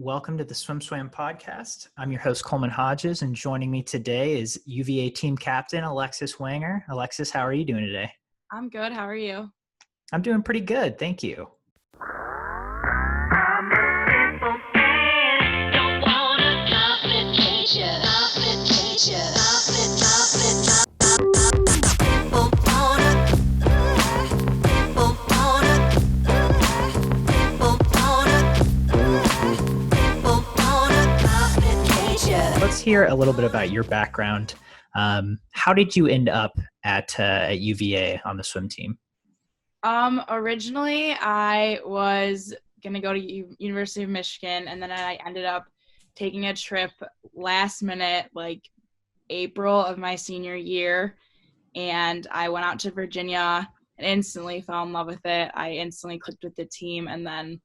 welcome to the SwimSwam podcast. I'm your host, Coleman Hodges, and joining me today is UVA team captain, Alexis Wenger. Alexis, how are you doing today? I'm good. How are you? I'm doing pretty good. Thank you. Let's hear a little bit about your background. How did you end up at UVA on the swim team? Originally I was going to go to University of Michigan, and then I ended up taking a trip last minute, like April of my senior year, and I went out to Virginia and instantly fell in love with it. I instantly clicked with the team, and then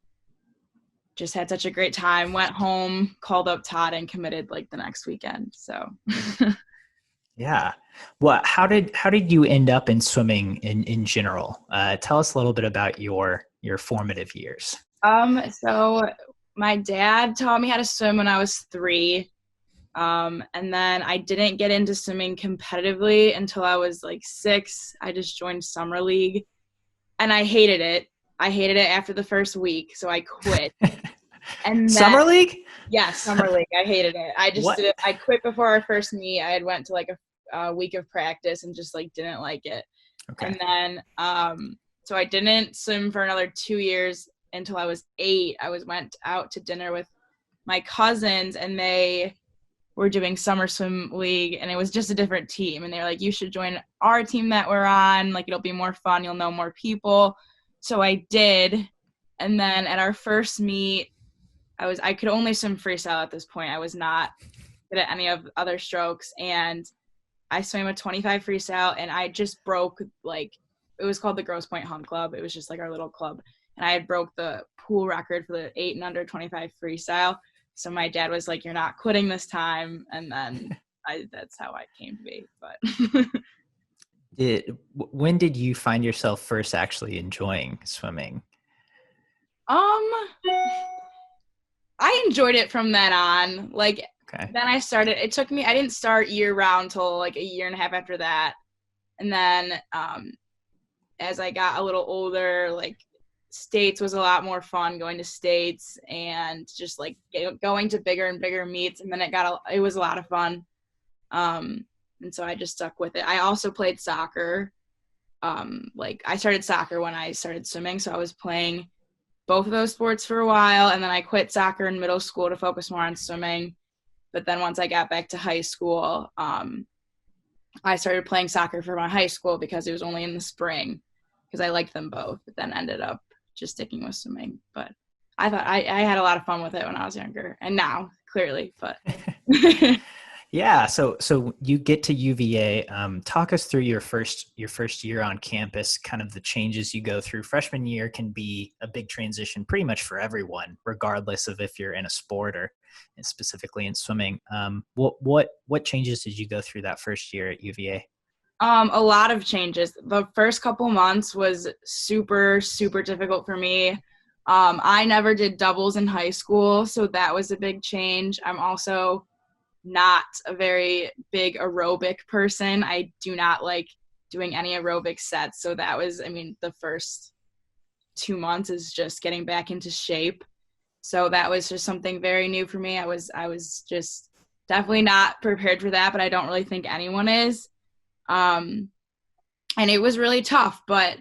just had such a great time, went home, called up Todd, and committed like the next weekend. So Yeah. Well, how did you end up in swimming in general? Tell us a little bit about your formative years. So my dad taught me how to swim when I was 3. And then I didn't get into swimming competitively until I was like 6. I just joined summer league and I hated it. I hated it after the first week, so I quit. And then, summer league? Yeah, summer league. I hated it. I just did it. I quit before our first meet. I had went to like a week of practice and just like didn't like it. Okay. And then so I didn't swim for another 2 years until I was 8. Went out to dinner with my cousins, and they were doing summer swim league, and it was just a different team, and they were like, you should join our team that we're on, like it'll be more fun, you'll know more people. So I did. And then at our first meet, I could only swim freestyle at this point. I was not good at any of other strokes, and I swam a 25 freestyle, and I just broke, like, it was called the Grosse Pointe Hunt Club. It was just like our little club, and I had broke the pool record for the 8 and under 25 freestyle. So my dad was like, you're not quitting this time. And then that's how I came to be. But when did you find yourself first actually enjoying swimming? I enjoyed it from then on. Like, okay. Then I started, I didn't start year round till like a year and a half after that. And then as I got a little older, like states was a lot more fun, going to states and just like going to bigger and bigger meets. And then it was a lot of fun. And so I just stuck with it. I also played soccer. I started soccer when I started swimming. So I was playing both of those sports for a while. And then I quit soccer in middle school to focus more on swimming. But then once I got back to high school, I started playing soccer for my high school because it was only in the spring because I liked them both, but then ended up just sticking with swimming. But I thought I had a lot of fun with it when I was younger, and now clearly, but yeah. So you get to UVA. Talk us through your first year on campus, kind of the changes you go through. Freshman year can be a big transition pretty much for everyone, regardless of if you're in a sport or specifically in swimming. What changes did you go through that first year at UVA? A lot of changes. The first couple months was super, super difficult for me. I never did doubles in high school, so that was a big change. I'm also not a very big aerobic person. I do not like doing any aerobic sets. So that was, the first 2 months is just getting back into shape. So that was just something very new for me. I was just definitely not prepared for that, but I don't really think anyone is. And it was really tough, but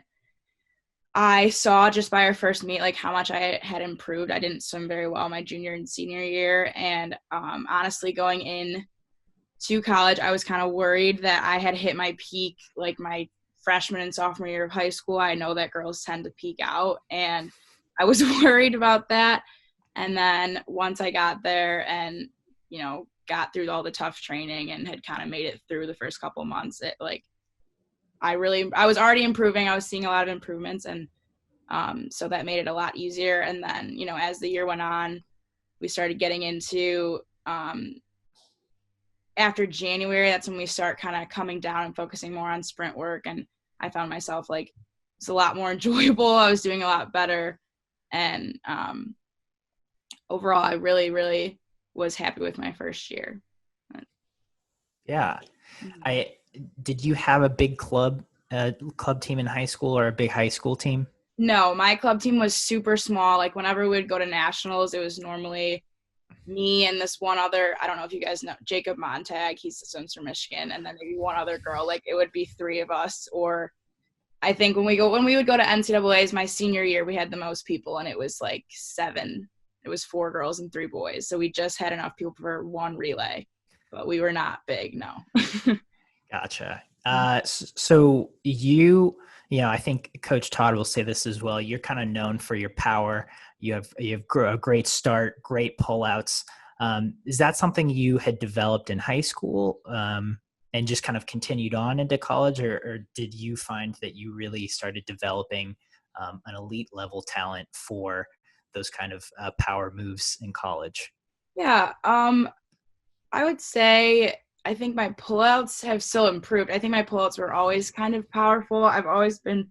I saw just by our first meet, like how much I had improved. I didn't swim very well my junior and senior year. And honestly, going in to college, I was kind of worried that I had hit my peak, like my freshman and sophomore year of high school. I know that girls tend to peak out, and I was worried about that. And then once I got there and, got through all the tough training and had kind of made it through the first couple months, I was already improving. I was seeing a lot of improvements, and so that made it a lot easier. And then, as the year went on, we started getting into after January, that's when we start kind of coming down and focusing more on sprint work. And I found myself it's a lot more enjoyable. I was doing a lot better, and overall, I really, really was happy with my first year. Yeah. I did you have a big club team in high school or a big high school team? No, my club team was super small. Like whenever we would go to nationals, it was normally me and this one other, I don't know if you guys know, Jacob Montag, he's the swims from Michigan, and then maybe one other girl. Like it would be three of us. Or I think when we would go to NCAAs my senior year, we had the most people, and it was like 7. It was 4 girls and 3 boys. So we just had enough people for one relay, but we were not big, no. Gotcha. So I think Coach Todd will say this as well. You're kind of known for your power. You have a great start, great pullouts. Is that something you had developed in high school and just kind of continued on into college, or did you find that you really started developing an elite level talent for those kind of power moves in college? Yeah, I would say I think my pullouts have still improved. I think my pullouts were always kind of powerful. I've always been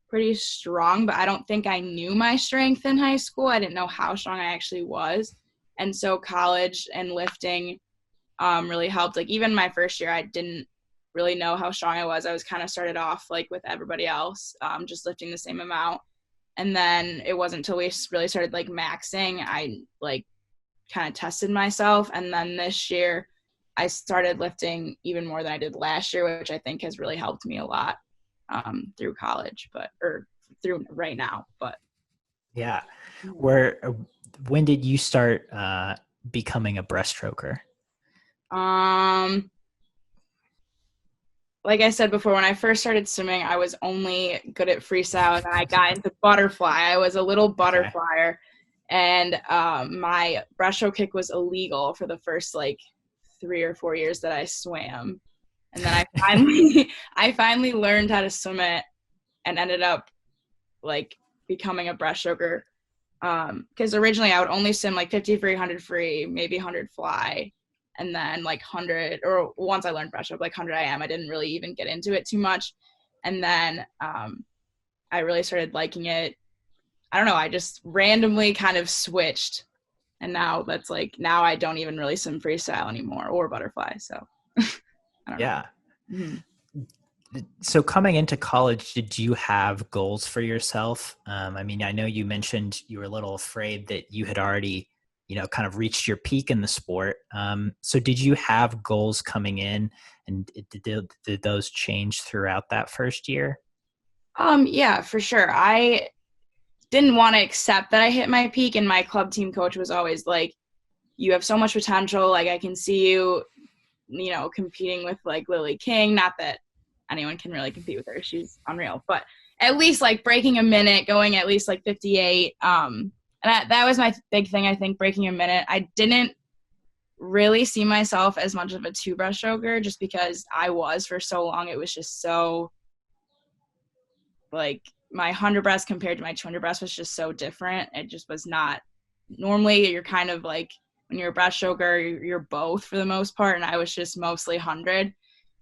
pretty strong, but I don't think I knew my strength in high school. I didn't know how strong I actually was. And so college and lifting really helped. Like even my first year, I didn't really know how strong I was. I was kind of started off like with everybody else, just lifting the same amount. And then it wasn't until we really started like maxing, I like kind of tested myself. And then this year I started lifting even more than I did last year, which I think has really helped me a lot through college, or through right now. But Yeah. When did you start becoming a breaststroker? um like I said before, when I first started swimming, I was only good at freestyle, and I got into butterfly. I was a little Okay. butterflyer, and my breaststroke kick was illegal for the first like 3 or 4 years that I swam. And then I finally learned how to swim it and ended up like becoming a breaststroker. Because originally I would only swim like 50 free, 100 free, maybe 100 fly, and then like 100, or once I learned breaststroke, like 100 IM. I didn't really even get into it too much. And then I really started liking it. I don't know, I just randomly kind of switched. And now now I don't even really swim freestyle anymore or butterfly. So I don't know. Yeah. Mm-hmm. So coming into college, did you have goals for yourself? I mean, I know you mentioned you were a little afraid that you had already, kind of reached your peak in the sport. So did you have goals coming in, and did those change throughout that first year? Yeah, for sure. I didn't want to accept that I hit my peak, and my club team coach was always like, you have so much potential. Like I can see you, competing with like Lily King. Not that anyone can really compete with her. She's unreal, but at least like breaking a minute, going at least like 58. And that was my big thing. I think breaking a minute. I didn't really see myself as much of a 2 breaststroker just because I was for so long. It was just so like my 100 breast compared to my 200 breast was just so different. It just was not. Normally you're kind of like, when you're a breaststroker, you're both for the most part, and I was just mostly 100.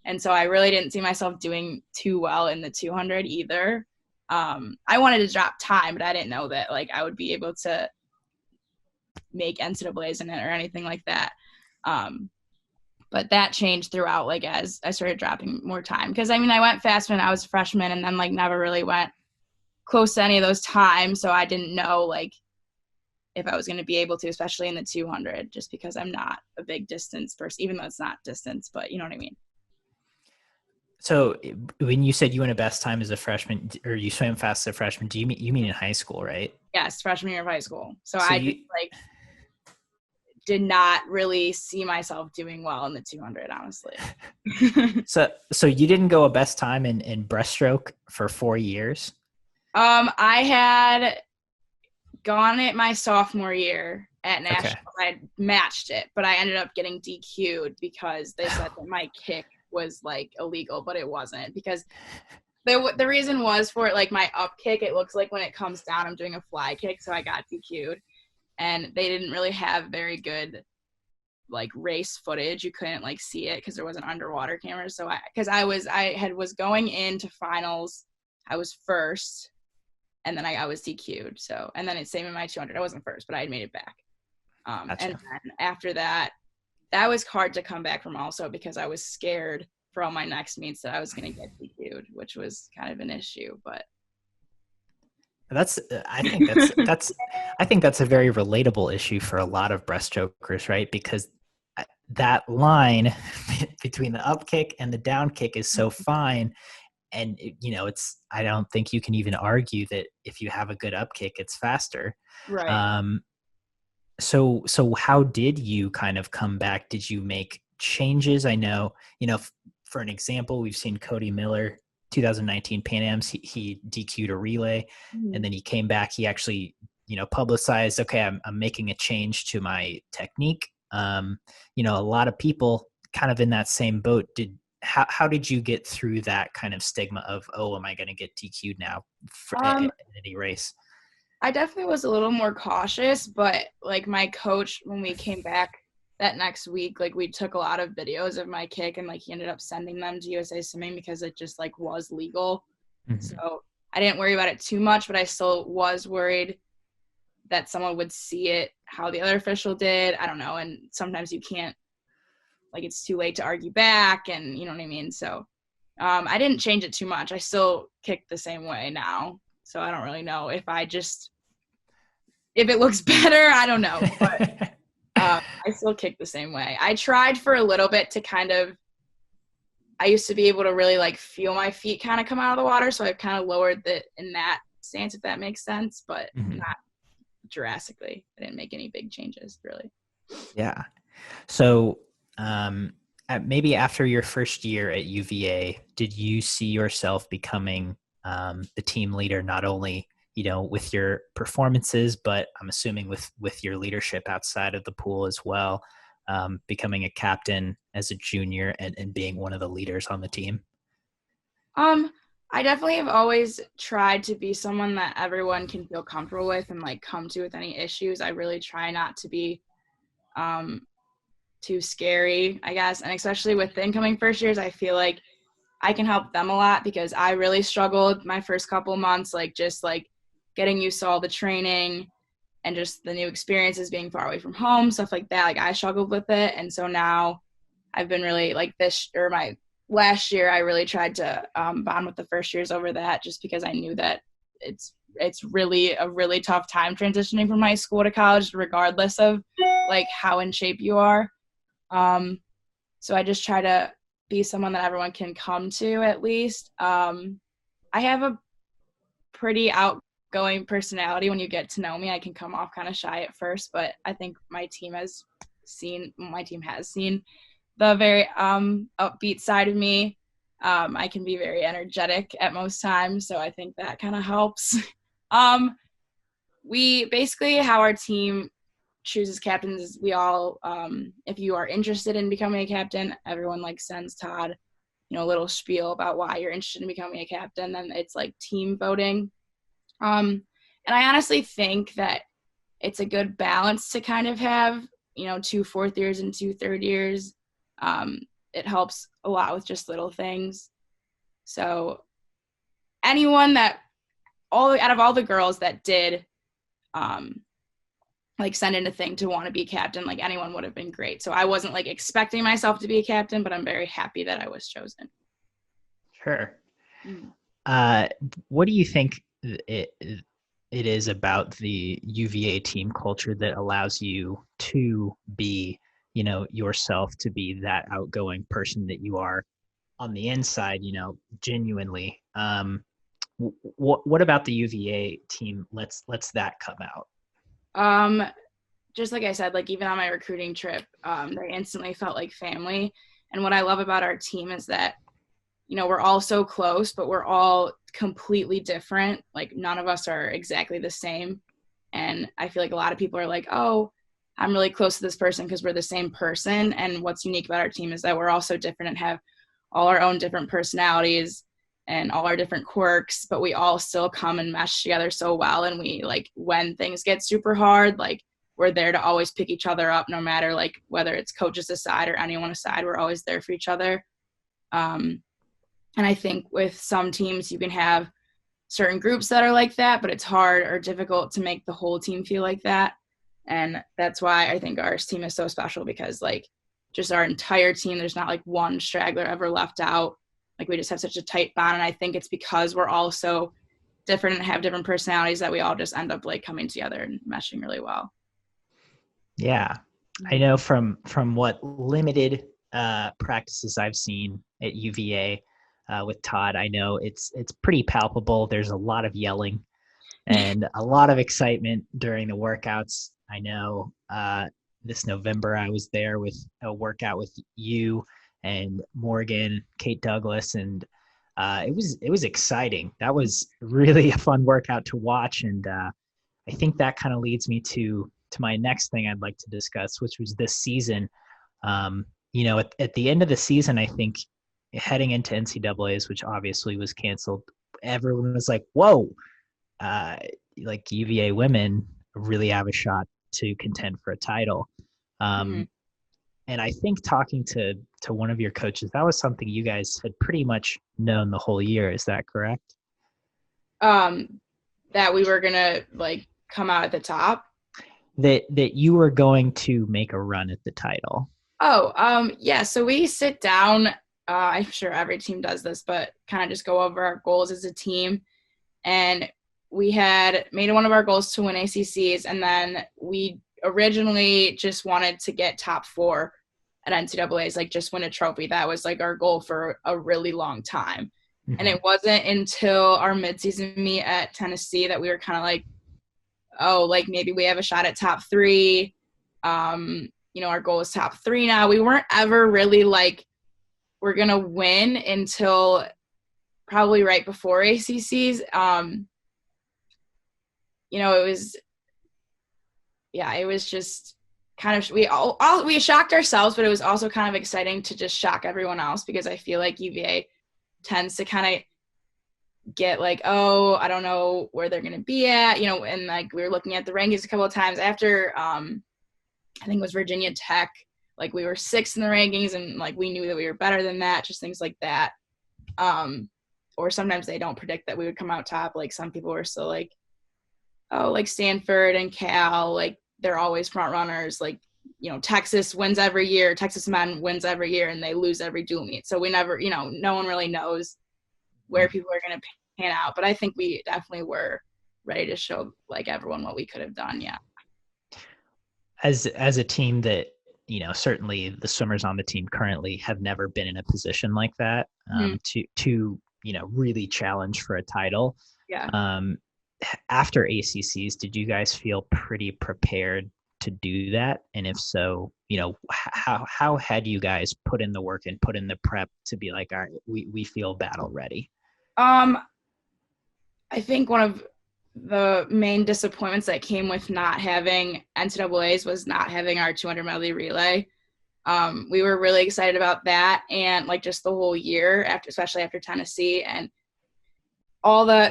And so I really didn't see myself doing too well in the 200 either. I wanted to drop time, but I didn't know that like I would be able to make NCAAs in it or anything like that. But that changed throughout, like as I started dropping more time. Because I mean, I went fast when I was a freshman, and then like never really went close to any of those times. So I didn't know like if I was going to be able to, especially in the 200, just because I'm not a big distance person, even though it's not distance, but you know what I mean? So when you said you went a best time as a freshman, or you swam fast as a freshman, you mean in high school, right? Yes, freshman year of high school. So So I you just like did not really see myself doing well in the 200, honestly. so you didn't go a best time in breaststroke for 4 years? I had gone it my sophomore year at Okay. nationals. I matched it, but I ended up getting DQ'd because they said that my kick was like illegal, but it wasn't, because the reason was for it, like my up kick, it looks like when it comes down, I'm doing a fly kick, so I got DQ'd, and they didn't really have very good like race footage. You couldn't like see it because there wasn't underwater cameras. So I was going into finals, I was first, and then I was DQ'd. So, and then it's same in my 200. I wasn't first, but I had made it back. And Gotcha. then after that, that was hard to come back from also because I was scared for all my next meets that I was going to get DQ'd, which was kind of an issue, but. That's I think that's a very relatable issue for a lot of breaststrokers, right? Because that line between the up kick and the down kick is so fine, and it's I don't think you can even argue that if you have a good up kick, it's faster. Right. Um, so how did you kind of come back? Did you make changes? I know, for an example, we've seen Cody Miller, 2019 Pan Ams, he DQ'd a relay, and then he came back. He actually, publicized, okay, I'm making a change to my technique. A lot of people kind of in that same boat. How did you get through that kind of stigma of, oh, am I going to get DQ'd now at Um, any race? I definitely was a little more cautious, but like my coach, when we came back that next week, like we took a lot of videos of my kick and like he ended up sending them to USA Swimming because it just like was legal. Mm-hmm. So I didn't worry about it too much, but I still was worried that someone would see it how the other official did. I don't know. And sometimes you can't, like it's too late to argue back and you know what I mean? So I didn't change it too much. I still kick the same way now. So I don't really know if it looks better, I don't know. But I still kick the same way. I tried for a little bit to I used to be able to really like feel my feet kind of come out of the water. So I've kind of lowered in that stance, if that makes sense, but Mm-hmm. not drastically. I didn't make any big changes really. Yeah. So, maybe after your first year at UVA, did you see yourself becoming the team leader, not only with your performances, but I'm assuming with your leadership outside of the pool as well, becoming a captain as a junior and being one of the leaders on the team? I definitely have always tried to be someone that everyone can feel comfortable with and like come to with any issues. I really try not to be um, too scary, I guess. And especially with the incoming first years, I feel like I can help them a lot because I really struggled my first couple months, like just like getting used to all the training and just the new experiences being far away from home, stuff like that. Like I struggled with it. And so now I've been really like my last year, I really tried to bond with the first years over that just because I knew that it's really a really tough time transitioning from high school to college, regardless of like how in shape you are. So I just try to be someone that everyone can come to at least. I have a pretty outgoing personality. When you get to know me, I can come off kind of shy at first, but I think my team has seen the very upbeat side of me. I can be very energetic at most times, so I think that kind of helps. We basically, how our team chooses captains is we all, if you are interested in becoming a captain, everyone like sends Todd, a little spiel about why you're interested in becoming a captain. Then it's like team voting. And I honestly think that it's a good balance to kind of have, 2 fourth years and 2 third years. It helps a lot with just little things. So anyone out of all the girls that did like send in a thing to want to be captain, like anyone would have been great. So I wasn't like expecting myself to be a captain, but I'm very happy that I was chosen. Sure. Mm. What do you think it is about the UVA team culture that allows you to be, yourself, to be that outgoing person that you are on the inside, genuinely? What about the UVA team lets that come out? Just like I said, like even on my recruiting trip, they instantly felt like family. And what I love about our team is that, we're all so close, but we're all completely different. Like none of us are exactly the same. And I feel like a lot of people are like, oh, I'm really close to this person because we're the same person. And what's unique about our team is that we're all so different and have all our own different personalities and all our different quirks, but we all still come and mesh together so well. And we like when things get super hard, like we're there to always pick each other up, no matter like whether it's coaches aside or anyone aside, we're always there for each other. And I think with some teams you can have certain groups that are like that, but it's hard or difficult to make the whole team feel like that. And that's why I think our team is so special, because like just our entire team, there's not like one straggler ever left out. Like we just have such a tight bond. And I think it's because we're all so different and have different personalities that we all just end up like coming together and meshing really well. Yeah. I know from what limited practices I've seen at UVA with Todd, I know it's pretty palpable. There's a lot of yelling and a lot of excitement during the workouts. I know this November I was there with a workout with you and Morgan, Kate Douglas, and it was exciting. That was really a fun workout to watch, and I think that kind of leads me to my next thing I'd like to discuss, which was this season. At the end of the season, I think heading into NCAAs, which obviously was canceled, everyone was like, "Whoa, like UVA women really have a shot to contend for a title." And I think talking to one of your coaches, that was something you guys had pretty much known the whole year. Is that correct? That we were gonna like come out at the top. That you were going to make a run at the title. Yeah. So we sit down. I'm sure every team does this, but kind of just go over our goals as a team. And we had made one of our goals to win ACCs, and then we originally just wanted to get top 4 at NCAAs, like just win a trophy. That was like our goal for a really long time. Mm-hmm. And it wasn't until our midseason meet at Tennessee that we were kind of like, oh, like maybe we have a shot at top 3. Our goal is top 3 now. We weren't ever really like, we're going to win until probably right before ACCs. It was just kind of, we shocked ourselves, but it was also kind of exciting to just shock everyone else, because I feel like UVA tends to kind of get like, oh, I don't know where they're going to be at, and like we were looking at the rankings a couple of times after, I think it was Virginia Tech, like we were 6th in the rankings, and like we knew that we were better than that, just things like that. Or sometimes they don't predict that we would come out top. Like some people were still like, oh, like Stanford and Cal, like they're always front runners. Like, Texas wins every year. Texas men wins every year, and they lose every dual meet. So we never, no one really knows where people are going to pan out. But I think we definitely were ready to show like everyone what we could have done. Yeah. As a team that, certainly the swimmers on the team currently have never been in a position like that, to really challenge for a title. Yeah. After ACCs, did you guys feel pretty prepared to do that? And if so, how had you guys put in the work and put in the prep to be like, all right, we feel battle ready? I think one of the main disappointments that came with not having NCAAs was not having our 200 medley relay. We were really excited about that, and like just the whole year especially after Tennessee, and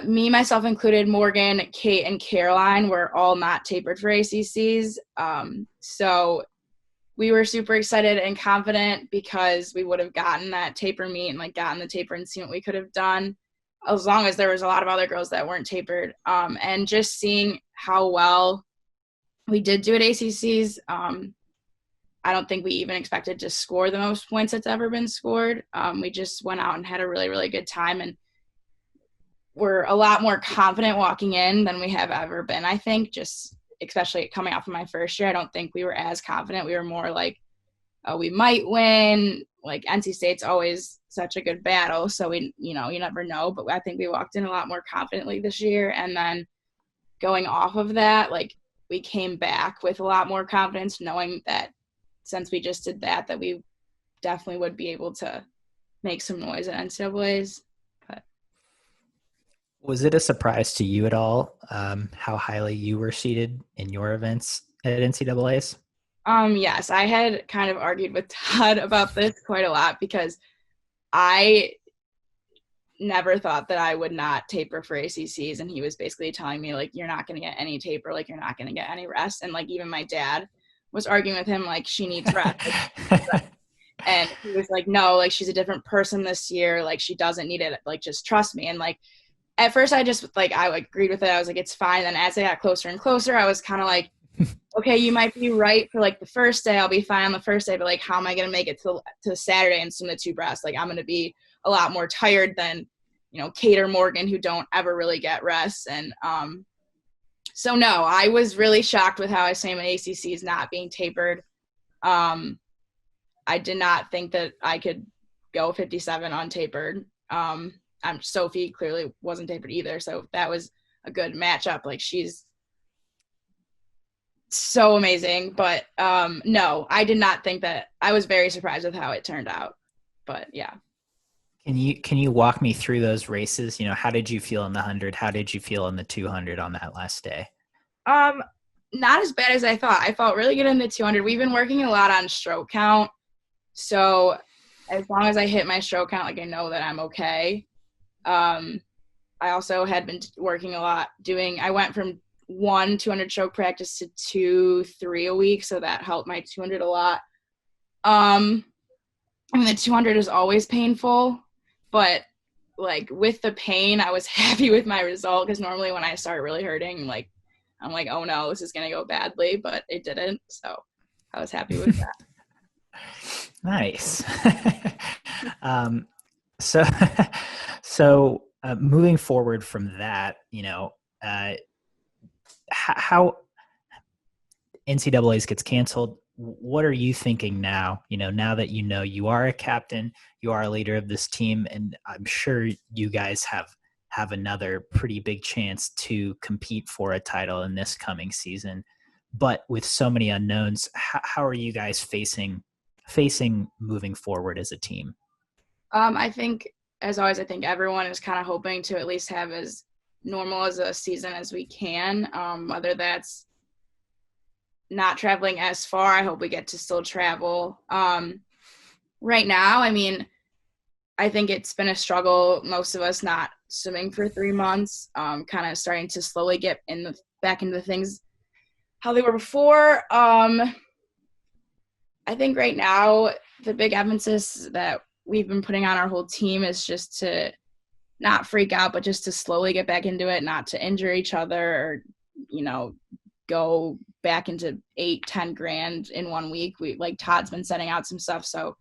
me, myself included, Morgan, Kate, and Caroline were all not tapered for ACCs. So we were super excited and confident because we would have gotten that taper meet and like gotten the taper and seen what we could have done, as long as there was a lot of other girls that weren't tapered. And just seeing how well we did do at ACCs, I don't think we even expected to score the most points that's ever been scored. We just went out and had a really, really good time, and we're a lot more confident walking in than we have ever been, I think, just especially coming off of my first year. I don't think we were as confident. We were more like, oh, we might win. Like NC State's always such a good battle, so we, you never know. But I think we walked in a lot more confidently this year, and then going off of that, like we came back with a lot more confidence, knowing that since we just did that we definitely would be able to make some noise at NCAAs. Was it a surprise to you at all how highly you were seated in your events at NCAAs? Yes, I had kind of argued with Todd about this quite a lot, because I never thought that I would not taper for ACCs, and he was basically telling me, like, you're not going to get any taper, like, you're not going to get any rest. And, like, even my dad was arguing with him, like, she needs rest. And he was like, no, like, she's a different person this year. Like, she doesn't need it. Like, just trust me. And, like, at first I just, like, I agreed with it. I was like, it's fine. And as I got closer and closer, I was kind of like, okay, you might be right for like the first day. I'll be fine on the first day, but like, how am I going to make it to Saturday and swim the 2 breasts? Like, I'm going to be a lot more tired than, Kate or Morgan, who don't ever really get rest. And so no, I was really shocked with how I swam at ACCs not being tapered. I did not think that I could go 57 untapered. Sophie clearly wasn't tapered either, so that was a good matchup. Like, she's so amazing, but no, I did not think that. I was very surprised with how it turned out, but yeah. Can you walk me through those races? How did you feel in the 100? How did you feel in the 200 on that last day? Not as bad as I thought. I felt really good in the 200. We've been working a lot on stroke count, so as long as I hit my stroke count, like, I know that I'm okay. I also had been working a lot I went from 1 200 stroke practice to 2 3 a week, so that helped my 200 a lot. I mean, the 200 is always painful, but like, with the pain, I was happy with my result, because normally when I start really hurting, like, I'm like, oh no, this is gonna go badly, but it didn't, so I was happy with that. Nice. So moving forward from that, how NCAA's gets canceled, what are you thinking now? Now that you are a captain, you are a leader of this team, and I'm sure you guys have another pretty big chance to compete for a title in this coming season. But with so many unknowns, how are you guys facing moving forward as a team? I think, as always, I think everyone is kind of hoping to at least have as normal as a season as we can. Whether that's not traveling as far, I hope we get to still travel. Right now, I mean, I think it's been a struggle, most of us not swimming for 3 months, kind of starting to slowly get back into things how they were before. I think right now the big emphasis that we've been putting on our whole team is just to not freak out, but just to slowly get back into it, not to injure each other or, go back into 8-10 grand in 1 week. Todd's been setting out some stuff, so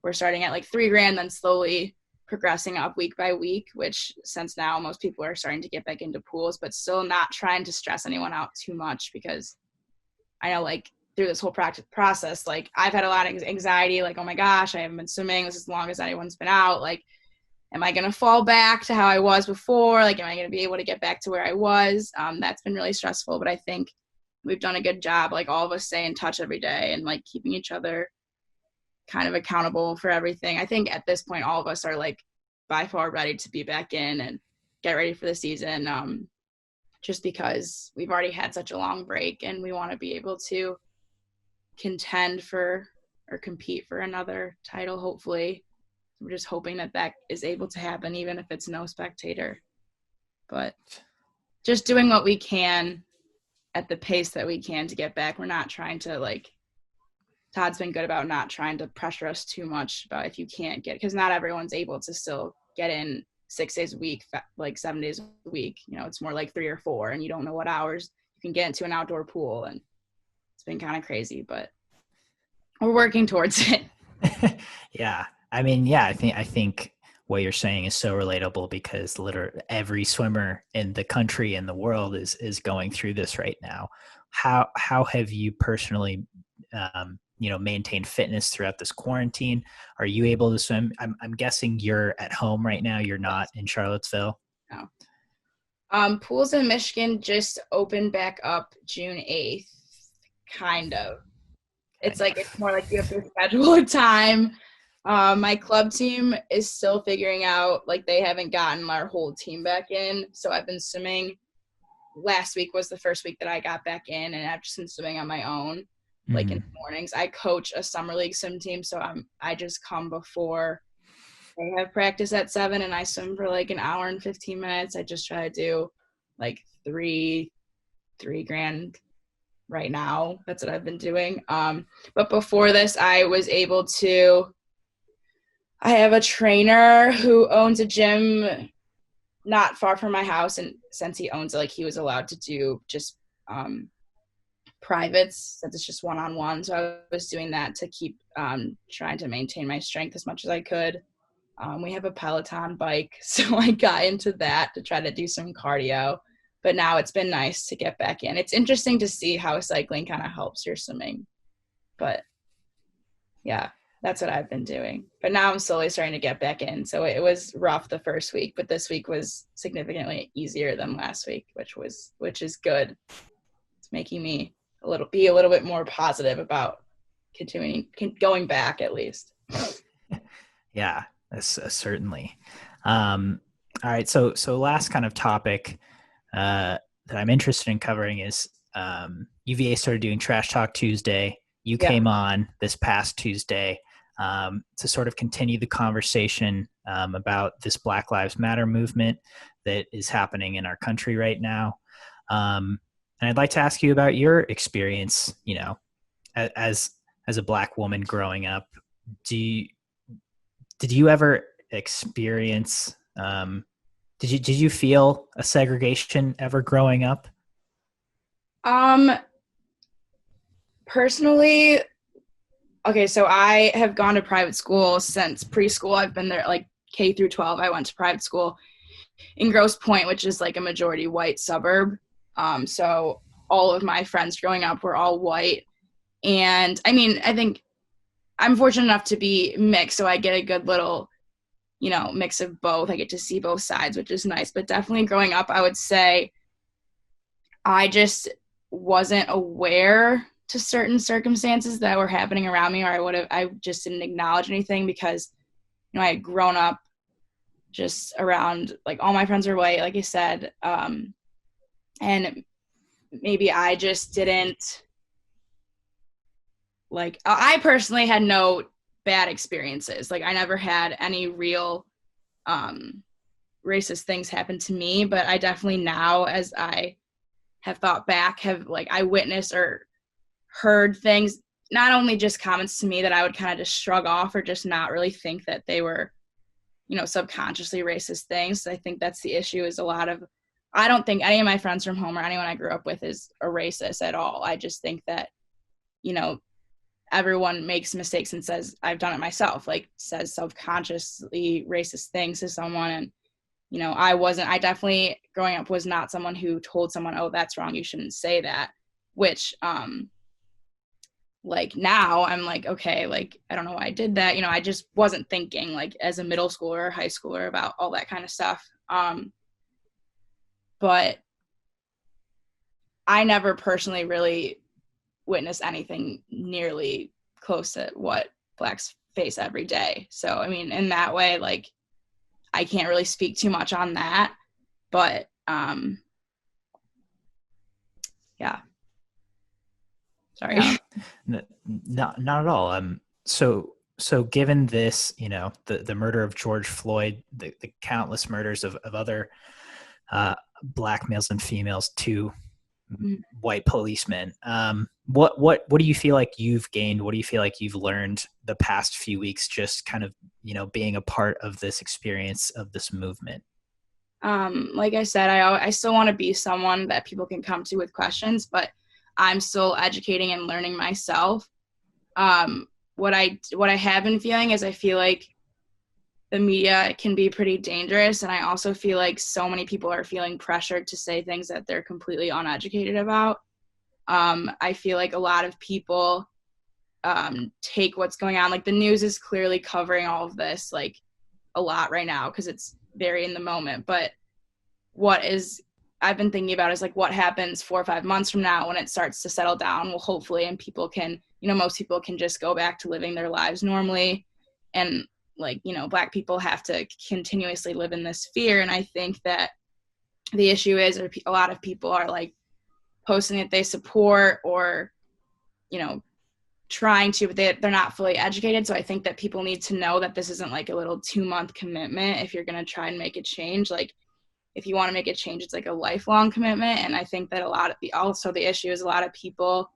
we're starting at like 3 grand, then slowly progressing up week by week, which, since now most people are starting to get back into pools, but still not trying to stress anyone out too much, because I know, like, through this whole process, like, I've had a lot of anxiety, like, oh my gosh, I haven't been swimming this as long as anyone's been out. Like, am I going to fall back to how I was before? Like, am I going to be able to get back to where I was? That's been really stressful, but I think we've done a good job. Like, all of us stay in touch every day and, like, keeping each other kind of accountable for everything. I think at this point, all of us are, like, by far ready to be back in and get ready for the season. Just because we've already had such a long break and we want to be able to contend for or compete for another title, hopefully. We're just hoping that is able to happen, even if it's no spectator. But just doing what we can at the pace that we can to get back. We're not trying to, like, Todd's been good about not trying to pressure us too much about if you can't get, because not everyone's able to still get in 6 days a week, like 7 days a week. It's more like 3 or 4, and you don't know what hours you can get into an outdoor pool, and it's been kind of crazy, but we're working towards it. Yeah. I mean, yeah, I think what you're saying is so relatable, because literally every swimmer in the country and the world is going through this right now. How have you personally, maintained fitness throughout this quarantine? Are you able to swim? I'm guessing you're at home right now. You're not in Charlottesville. No. Pools in Michigan just opened back up June 8th, kind of. It's more like you have to schedule a time. My club team is still figuring out, like, they haven't gotten our whole team back in. So I've been swimming. Last week was the first week that I got back in, and I've just been swimming on my own, like, in the mornings. I coach a summer league swim team, so I just come before they have practice at 7, and I swim for like an hour and 15 minutes. I just try to do like 3 grand right now. That's what I've been doing. But before this, I have a trainer who owns a gym not far from my house, and since he owns it, like, he was allowed to do just privates since it's just one-on-one. So I was doing that to keep trying to maintain my strength as much as I could. We have a Peloton bike, so I got into that to try to do some cardio. But now it's been nice to get back in. It's interesting to see how cycling kind of helps your swimming. But yeah, that's what I've been doing. But now I'm slowly starting to get back in. So it was rough the first week, but this week was significantly easier than last week, which is good. It's making me be a little bit more positive about going back at least. Yeah, that's certainly. All right. So last kind of topic that I'm interested in covering is UVA started doing Trash Talk Tuesday. You came on this past Tuesday to sort of continue the conversation about this Black Lives Matter movement that is happening in our country right now. And I'd like to ask you about your experience, as a Black woman growing up. Did you ever experience, did you feel a segregation ever growing up? Personally, okay, so I have gone to private school since preschool. I've been there like K through 12. I went to private school in Grosse Pointe, which is like a majority white suburb. So all of my friends growing up were all white. And I mean, I think I'm fortunate enough to be mixed, so I get a good little, mix of both. I get to see both sides, which is nice. But definitely growing up, I would say I just wasn't aware to certain circumstances that were happening around me, or I just didn't acknowledge anything because, I had grown up just around, like, all my friends were white, like I said. And maybe I just didn't, like, I personally had no bad experiences. Like, I never had any real racist things happen to me, but I definitely now, as I have thought back, I witnessed or heard things, not only just comments to me that I would kind of just shrug off or just not really think that they were, subconsciously racist things. I think that's the issue, is I don't think any of my friends from home or anyone I grew up with is a racist at all. I just think that, everyone makes mistakes and says, I've done it myself, like says self-consciously racist things to someone. And, I definitely growing up was not someone who told someone, oh, that's wrong, you shouldn't say that, which, like now I'm like, okay, like, I don't know why I did that. I just wasn't thinking like as a middle schooler or high schooler about all that kind of stuff. But I never personally really witnessed anything nearly close to what Blacks face every day. So, I mean, in that way, like, I can't really speak too much on that, but, yeah. Sorry. Not at all. So given this, the murder of George Floyd, the countless murders of other Black males and females, to white policemen, what do you feel like you've gained? What do you feel like you've learned the past few weeks, just kind of, being a part of this experience of this movement? Like I said, I still want to be someone that people can come to with questions, but I'm still educating and learning myself. What I have been feeling is I feel like the media can be pretty dangerous, and I also feel like so many people are feeling pressured to say things that they're completely uneducated about. I feel like a lot of people take what's going on, like the news is clearly covering all of this like a lot right now because it's very in the moment, but I've been thinking about is like what happens 4 or 5 months from now when it starts to settle down. Well, hopefully, and people can, most people can just go back to living their lives normally. And like, Black people have to continuously live in this fear. And I think that the issue is a lot of people are like posting that they support or, trying to, but they're not fully educated. So I think that people need to know that this isn't like a little 2-month commitment. If you're going to try and make a change, like if you want to make a change, it's like a lifelong commitment. And I think that the issue is a lot of people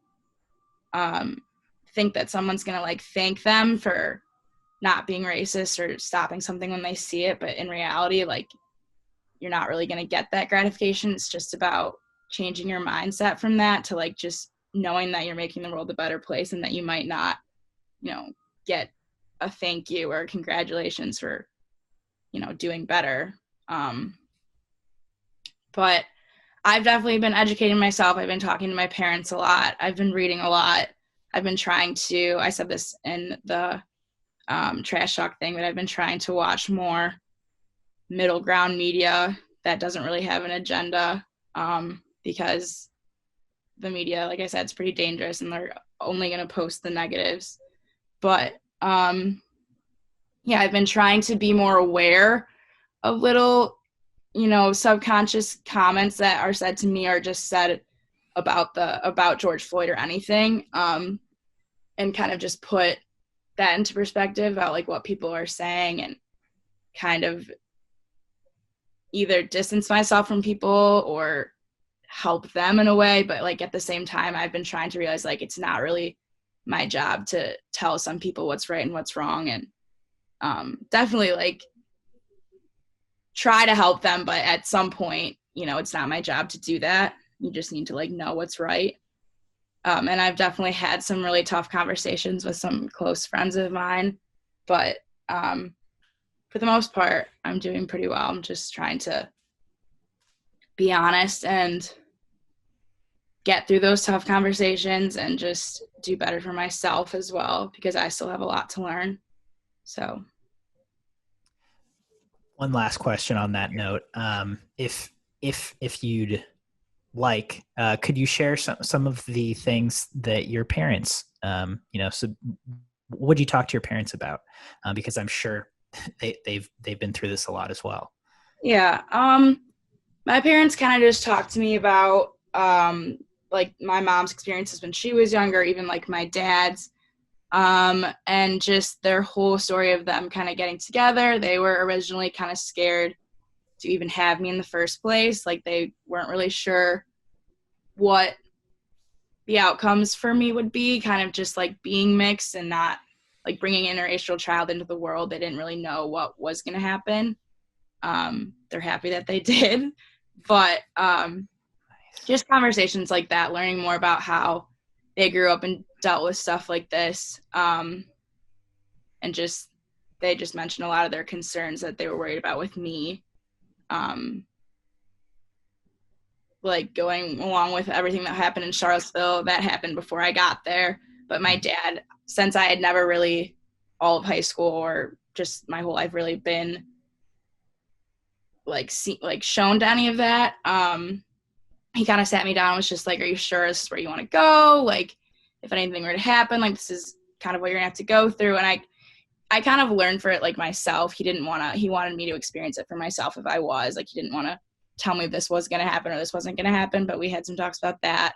think that someone's going to like thank them for not being racist or stopping something when they see it. But in reality, like you're not really going to get that gratification. It's just about changing your mindset from that to like just knowing that you're making the world a better place and that you might not, get a thank you or congratulations for, doing better. But I've definitely been educating myself. I've been talking to my parents a lot. I've been reading a lot. I've been trying to, I said this in the trash talk thing, but I've been trying to watch more middle ground media that doesn't really have an agenda, because the media, like I said, it's pretty dangerous and they're only going to post the negatives. But I've been trying to be more aware of little, subconscious comments that are said to me or just said about George Floyd or anything, and kind of just put that into perspective about like what people are saying and kind of either distance myself from people or help them in a way. But like at the same time, I've been trying to realize like it's not really my job to tell some people what's right and what's wrong, and definitely like try to help them, but at some point, it's not my job to do that. You just need to like know what's right. And I've definitely had some really tough conversations with some close friends of mine, but for the most part, I'm doing pretty well. I'm just trying to be honest and get through those tough conversations and just do better for myself as well, because I still have a lot to learn. So one last question on that note. If you'd like, could you share some of the things that your parents, so what did you talk to your parents about? Because I'm sure they've been through this a lot as well. Yeah. My parents kind of just talked to me about, like my mom's experiences when she was younger, even like my dad's, and just their whole story of them kind of getting together. They were originally kind of scared to even have me in the first place. Like they weren't really sure what the outcomes for me would be, kind of just like being mixed and not like bringing an interracial child into the world. They didn't really know what was going to happen. They're happy that they did, but just conversations like that, learning more about how they grew up and dealt with stuff like this. And they just mentioned a lot of their concerns that they were worried about with me. Like going along with everything that happened in Charlottesville, that happened before I got there. But my dad, since I had never really all of high school or just my whole life really been like shown to any of that, he kind of sat me down and was just like, are you sure this is where you want to go? Like, if anything were to happen, like, this is kind of what you're gonna have to go through. And I kind of learned for it, like, myself. He wanted me to experience it for myself if I was. Like, he didn't want to tell me this was going to happen or this wasn't going to happen, but we had some talks about that.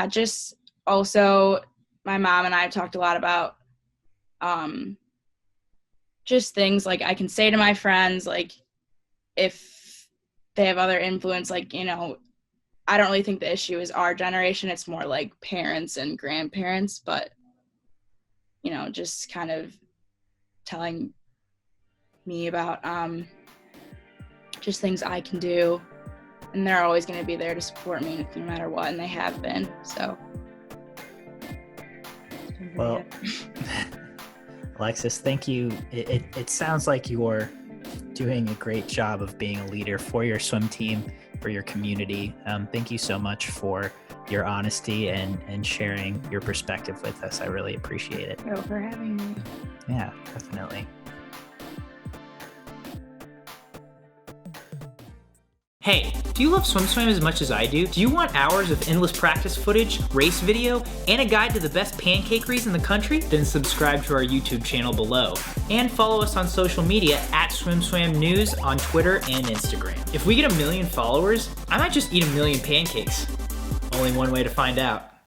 Just also my mom and I have talked a lot about just things like I can say to my friends, like, if they have other influence, like, I don't really think the issue is our generation. It's more like parents and grandparents, but, just kind of telling me about just things I can do. And they're always going to be there to support me no matter what, and they have been. So. Well, Alexis, thank you. It sounds like you're doing a great job of being a leader for your swim team, for your community. Thank you so much for your honesty and sharing your perspective with us. I really appreciate it. Thank you for having me. Yeah, definitely. Hey, do you love SwimSwam as much as I do? Do you want hours of endless practice footage, race video, and a guide to the best pancakeries in the country? Then subscribe to our YouTube channel below. And follow us on social media at SwimSwam News on Twitter and Instagram. If we get 1 million followers, I might just eat 1 million pancakes. Only one way to find out.